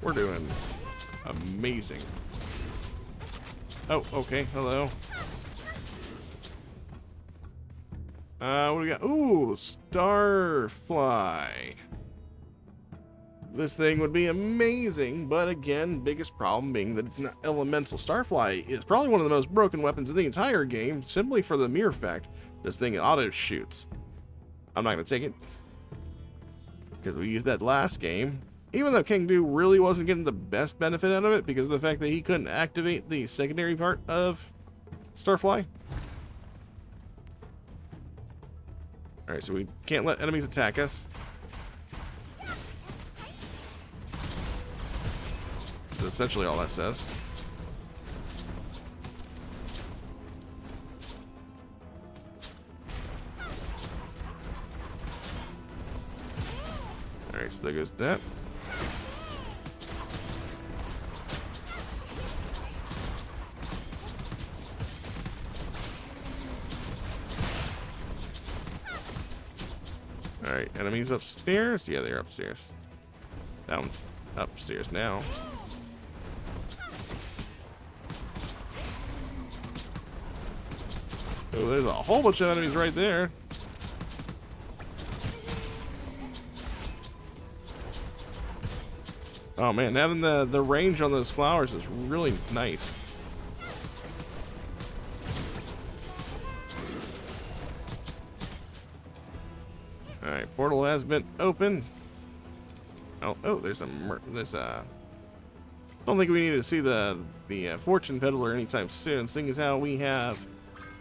[SPEAKER 1] We're doing amazing. Oh, okay. Hello. What do we got? Ooh, Starfly. This thing would be amazing, but again, biggest problem being that it's not elemental. Starfly is probably one of the most broken weapons in the entire game, simply for the mere fact this thing auto shoots. I'm not going to take it, because we used that last game. Even though King Do really wasn't getting the best benefit out of it, because of the fact that he couldn't activate the secondary part of Starfly. Alright, so we can't let enemies attack us. That's essentially all that says. Alright, so there goes that. Alright, enemies upstairs? Yeah, they're upstairs. That one's upstairs now. Oh, there's a whole bunch of enemies right there. Oh man, having the range on those flowers is really nice. Alright, portal has been opened. Oh, there's a don't think we need to see the fortune peddler anytime soon, seeing as how we have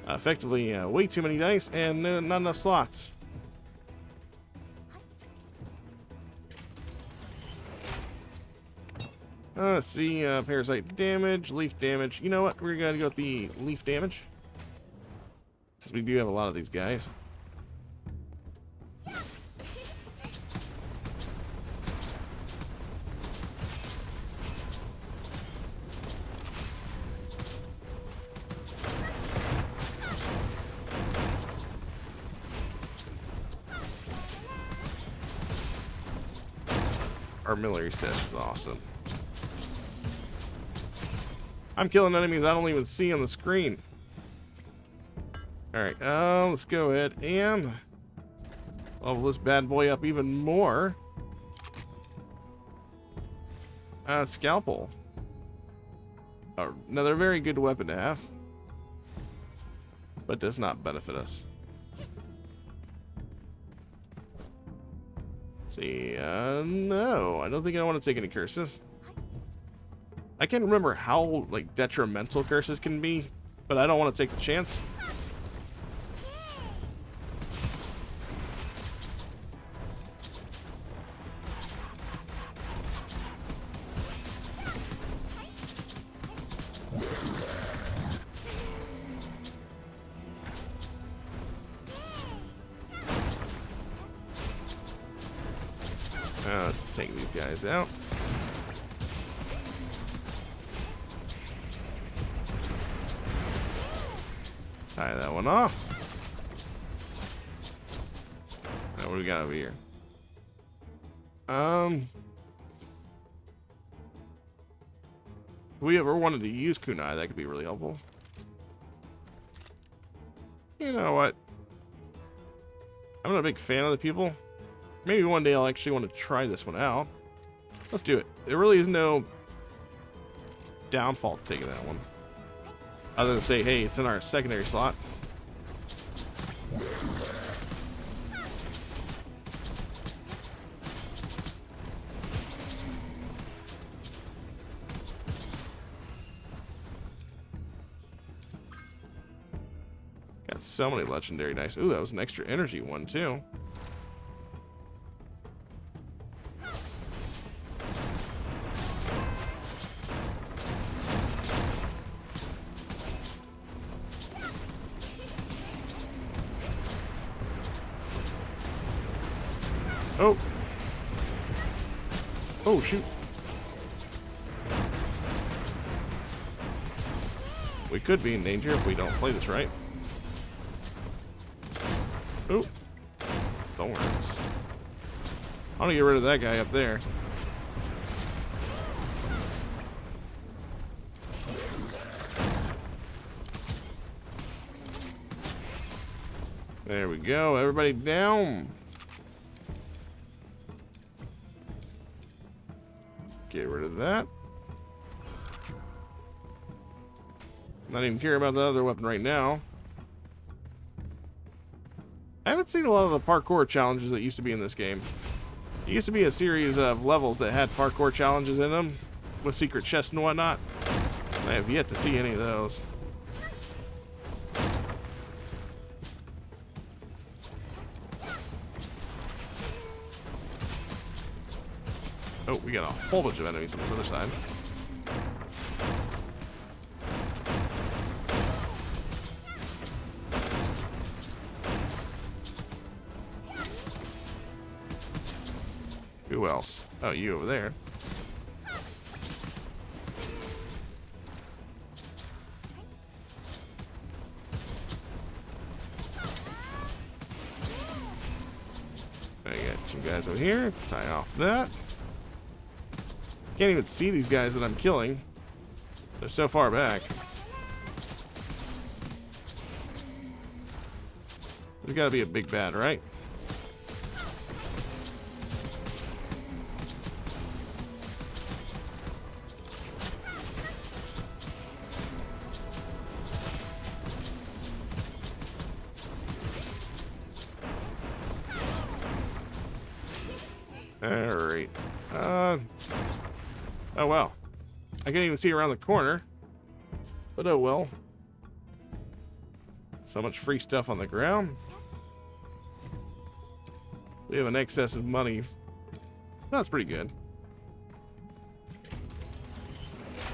[SPEAKER 1] effectively way too many dice and not enough slots. Let's see, parasite damage, leaf damage. You know what? We're gonna go with the leaf damage, because we do have a lot of these guys. Armillary Sash is awesome. I'm killing enemies I don't even see on the screen. Alright, let's go ahead and level this bad boy up even more. Scalpel. Another very good weapon to have, but does not benefit us. See, no, I don't think I want to take any curses. I can't remember how, like, detrimental curses can be, but I don't want to take the chance. Let's take these guys out. Tie that one off. Now what do we got over here? If we ever wanted to use kunai, that could be really helpful. You know what? I'm not a big fan of the people. Maybe one day I'll actually want to try this one out. Let's do it. There really is no downfall to taking that one, other than say, hey, it's in our secondary slot. Got so many legendary dice. Ooh, that was an extra energy one too. Oh. Oh, shoot. We could be in danger if we don't play this right. Oh. Thorns. I want to get rid of that guy up there. There we go. Everybody down. Get rid of that. Not even care about the other weapon right now. I haven't seen a lot of the parkour challenges that used to be in this game. It used to be a series of levels that had parkour challenges in them with secret chests and whatnot. I have yet to see any of those. Oh, we got a whole bunch of enemies on this other side. Who else? Oh, you over there. I got some guys over here. Tie off that. Can't even see these guys that I'm killing. They're so far back. There's gotta be a big bad, right? Alright. Oh well. I can't even see around the corner. But oh well. So much free stuff on the ground. We have an excess of money. That's pretty good.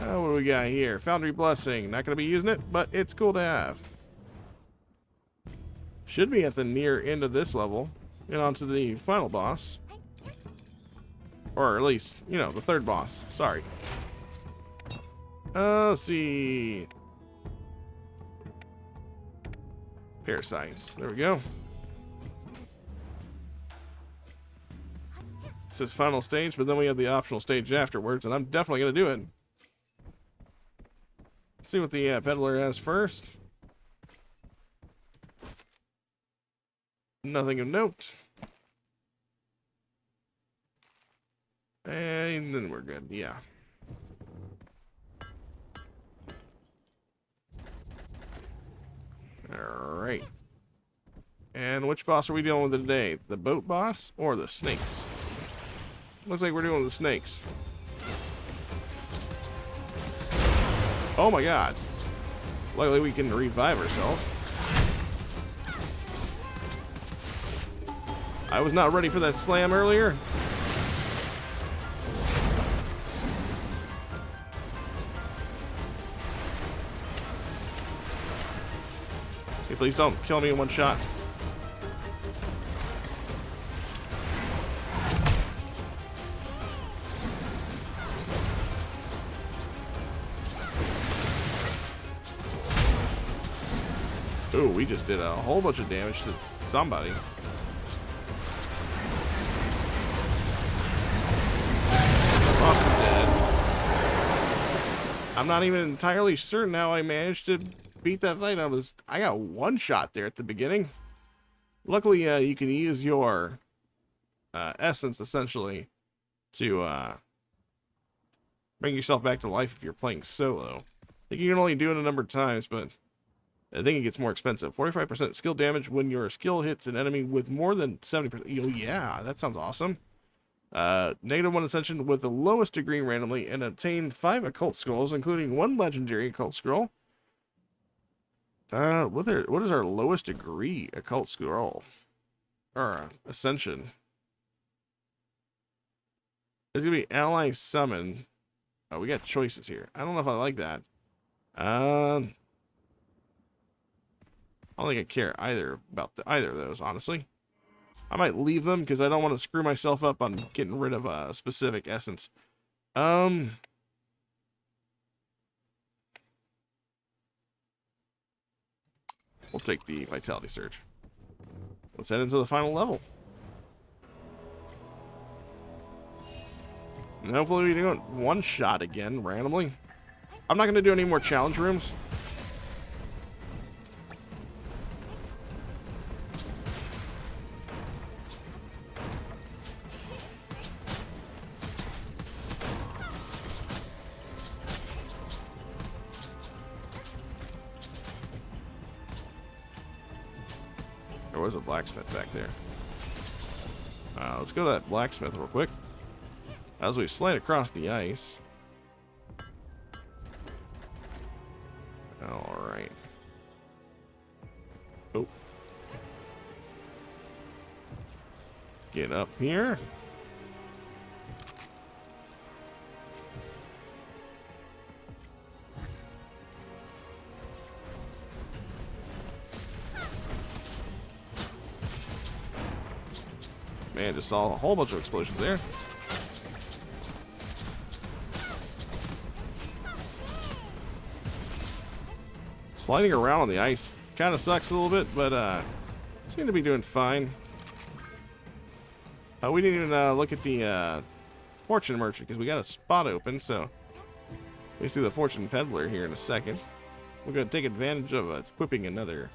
[SPEAKER 1] Oh, what do we got here? Foundry Blessing. Not going to be using it, but it's cool to have. Should be at the near end of this level. And on to the final boss. Or at least, you know, the third boss. Sorry. Let's see. Parasites. There we go. It says final stage, but then we have the optional stage afterwards, and I'm definitely going to do it. Let's see what the peddler has first. Nothing of note. And then we're good, yeah. Alright. And which boss are we dealing with today? The boat boss or the snakes? Looks like we're doing the snakes. Oh my god. Luckily we can revive ourselves. I was not ready for that slam earlier. Please don't kill me in one shot. Ooh, we just did a whole bunch of damage to somebody. Awesome, dead. I'm not even entirely certain how I managed to beat that fight. I got one shot there at the beginning. Luckily, you can use your essence essentially to bring yourself back to life if you're playing solo. I think you can only do it a number of times, but I think it gets more expensive. 45% skill damage when your skill hits an enemy with more than 70%. Oh, yeah, that sounds awesome. -1 ascension with the lowest degree randomly, and obtain 5 occult scrolls, including 1 legendary occult scroll. What is our lowest degree occult scroll? Or ascension? It's gonna be ally summon. Oh, we got choices here. I don't know if I like that. I don't think I care either about either of those, honestly. I might leave them because I don't want to screw myself up on getting rid of a specific essence. We'll take the Vitality Surge. Let's head into the final level. And hopefully we do it one shot again, randomly. I'm not going to do any more challenge rooms. There was a blacksmith back there. Let's go to that blacksmith real quick. As we slide across the ice. Alright. Oh. Get up here. Man, just saw a whole bunch of explosions there. Sliding around on the ice kind of sucks a little bit, but seem to be doing fine. We didn't even look at the fortune merchant because we got a spot open, so we see the fortune peddler here in a second. We're going to take advantage of equipping another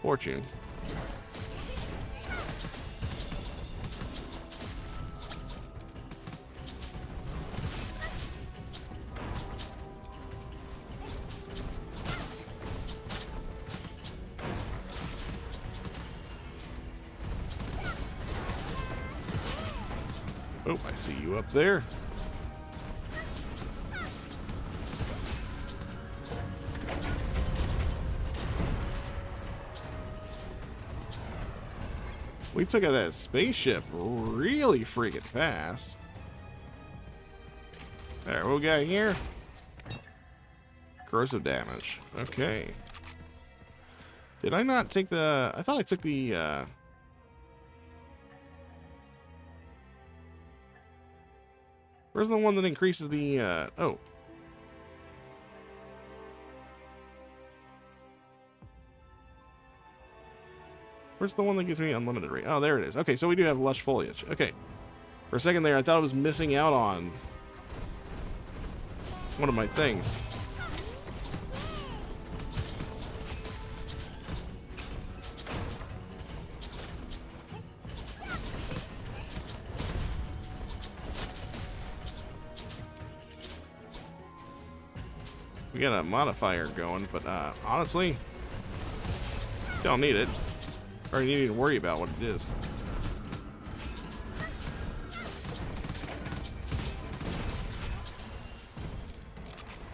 [SPEAKER 1] fortune. Oh, I see you up there. We took out that spaceship really freaking fast. There, what we got here? Corrosive damage. Okay. Did I not take the... I thought I took the... Where's the one that increases the, oh. Where's the one that gives me unlimited rate? Oh, there it is. Okay, so we do have lush foliage. Okay. For a second there, I thought I was missing out on one of my things. We got a modifier going, but honestly, don't need it. Or you need to worry about what it is.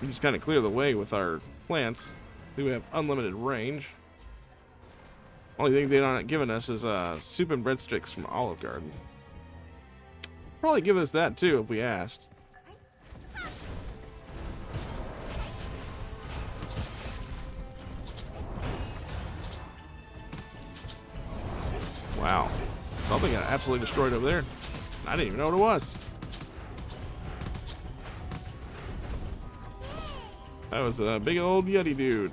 [SPEAKER 1] We just kind of clear the way with our plants. We have unlimited range. Only thing they're not giving us is soup and breadsticks from Olive Garden. Probably give us that too if we asked. Wow. Something got absolutely destroyed over there. I didn't even know what it was. That was a big old Yeti dude.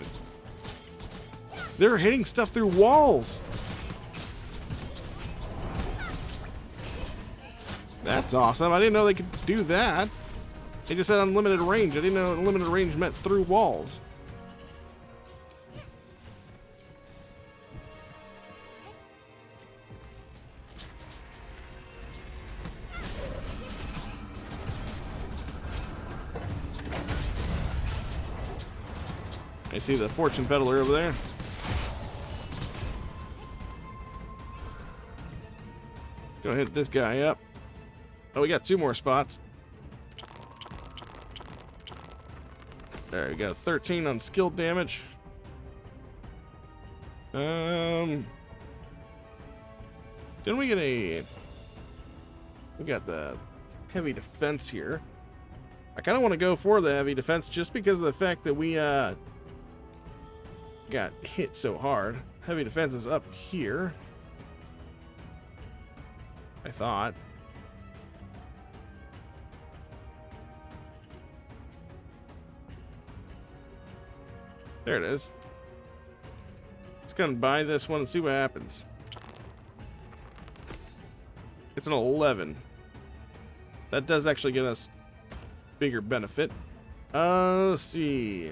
[SPEAKER 1] They're hitting stuff through walls. That's awesome. I didn't know they could do that. They just had unlimited range. I didn't know unlimited range meant through walls. I see the fortune peddler over there. Go hit this guy up. Oh, we got 2 more spots. There, we got a 13 on skill damage. Didn't we get a... We got the heavy defense here. I kind of want to go for the heavy defense just because of the fact that we got hit so hard. Heavy defense is up here. I thought. There it is. Let's go and buy this one and see what happens. It's an 11. That does actually get us bigger benefit. Let's see.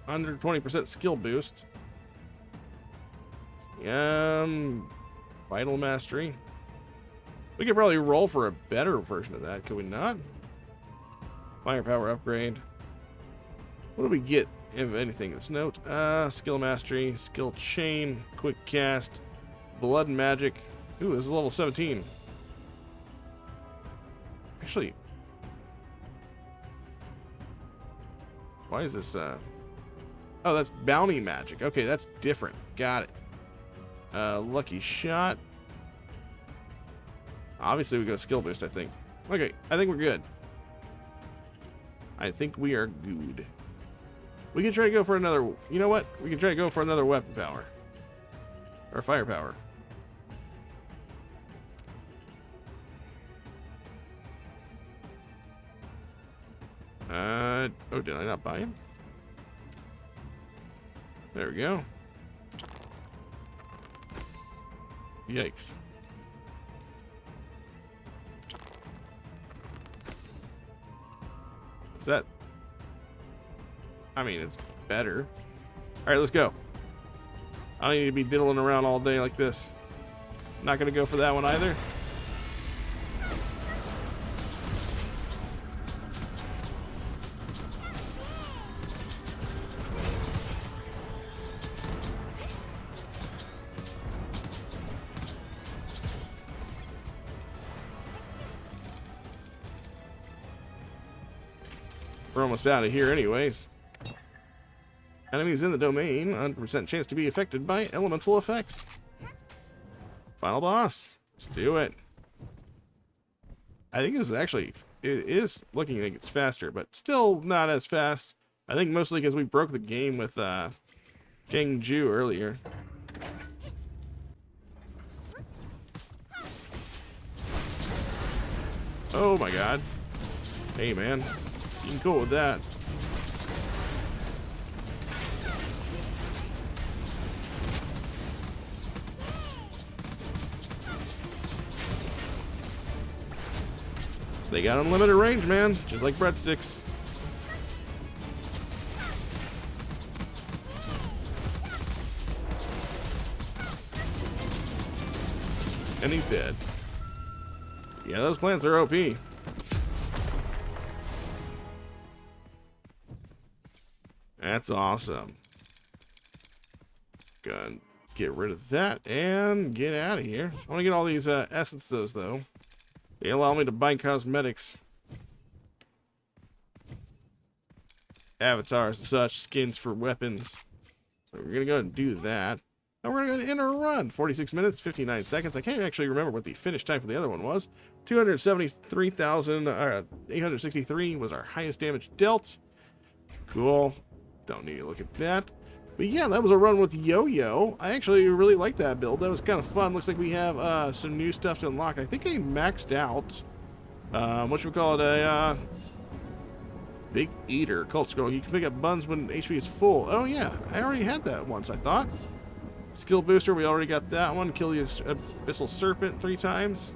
[SPEAKER 1] Under 20% skill boost. Vital mastery. We could probably roll for a better version of that, could we not? Firepower upgrade. What do we get, if anything? Let's note. Skill mastery, skill chain, quick cast, blood and magic. Ooh, this is level 17. Actually, why is this, oh, that's bounty magic. Okay, that's different. Got it. Lucky shot. Obviously, we go skill boost, I think. Okay, I think we're good. I think we are good. We can try to go for another... You know what? We can try to go for another weapon power. Or firepower. Oh, did I not buy him? There we go. Yikes. Is that... I mean, it's better. Alright, let's go. I don't need to be diddling around all day like this. Not gonna go for that one either. We're almost out of here anyways. Enemies in the domain, 100% chance to be affected by elemental effects. Final boss. Let's do it. I think this is actually, it is looking like it's faster, but still not as fast. I think mostly because we broke the game with King Ju earlier. Oh my god. Hey man. You can go with that. They got unlimited range, man. Just like breadsticks. And he's dead. Yeah, those plants are OP. That's awesome. Gonna get rid of that and get out of here. I want to get all these essences, though. They allow me to buy cosmetics. Avatars and such, skins for weapons. So we're going to go ahead and do that. And we're going to end our run. 46 minutes, 59 seconds. I can't actually remember what the finish time for the other one was. 273,863 was our highest damage dealt. Cool. Don't need to look at that. But yeah, that was a run with Yoyo. I actually really like that build. That was kind of fun. Looks like we have some new stuff to unlock. I think I maxed out, what should we call it, a Big Eater Cult Scroll. You can pick up buns when HP is full. Oh yeah, I already had that once, I thought. Skill Booster, we already got that one. Kill the Abyssal Serpent 3 times.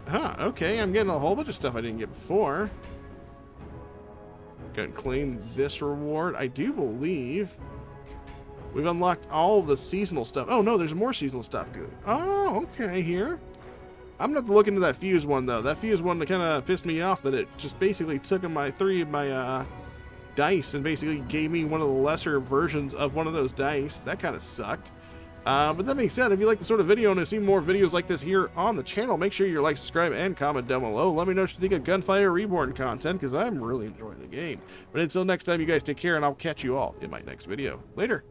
[SPEAKER 1] Huh, okay, I'm getting a whole bunch of stuff I didn't get before. Go and claim this reward. I do believe we've unlocked all of the seasonal stuff. Oh no, there's more seasonal stuff. Good. Oh, okay, here. I'm gonna have to look into that fuse one though. That fuse one that kind of pissed me off that it just basically took my 3 of my dice and basically gave me one of the lesser versions of one of those dice. That kind of sucked. But that being said, if you like the sort of video and to see more videos like this here on the channel, make sure you like, subscribe, and comment down below. Let me know what you think of Gunfire Reborn content, because I'm really enjoying the game. But until next time, you guys take care, and I'll catch you all in my next video. Later.